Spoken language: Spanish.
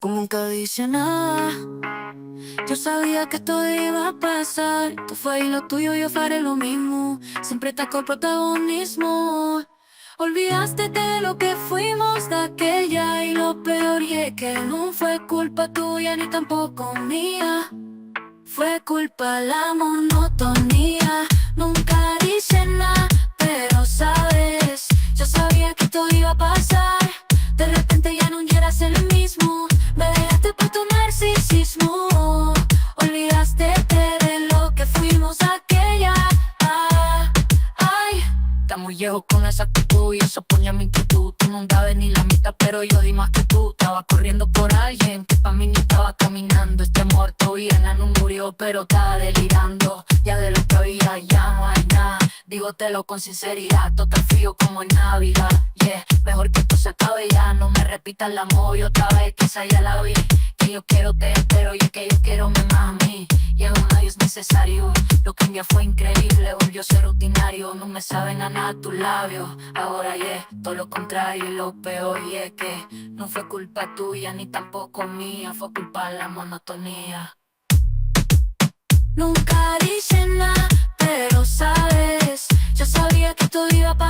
Como nunca dice nada, yo sabía que esto iba a pasar. Tú fue y lo tuyo, yo faré lo mismo. Siempre taco el protagonismo. Olvidaste de lo que fuimos de aquella. Y lo peor y es que no fue culpa tuya ni tampoco mía. Fue culpa la monotonía. Nunca dice nada, pero sabes, yo sabía que esto iba a pasar. De repente ya no eras el mismo. Me dejaste por tu narcisismo. Olvidaste de lo que fuimos aquella. Ay, estamos viejos con esa actitud y eso ponía mi inquietud. Tú no dabas ni la mitad, pero yo di más que tú. Estaba corriendo por alguien que pa' mí ni estaba caminando. Este amor todavía no murió, pero estaba delirando. Ya de lo que había ya no hay nada. Dígotelo con sinceridad, total frío como en Navidad. Yeah, mejor que esto se acabe ya. No me repitas la moda otra vez, que esa ya la vi. Que yo quiero te espero y que yo quiero me más a mí. Y aún nadie es necesario. Lo que un día fue increíble volvió a ser rutinario. No me saben a nada tus labios. Ahora todo lo contrario y lo peor. Y es que no fue culpa tuya ni tampoco mía. Fue culpa de la monotonía. Nunca dice nada, pero sabes, yo sabía que esto iba a pasar.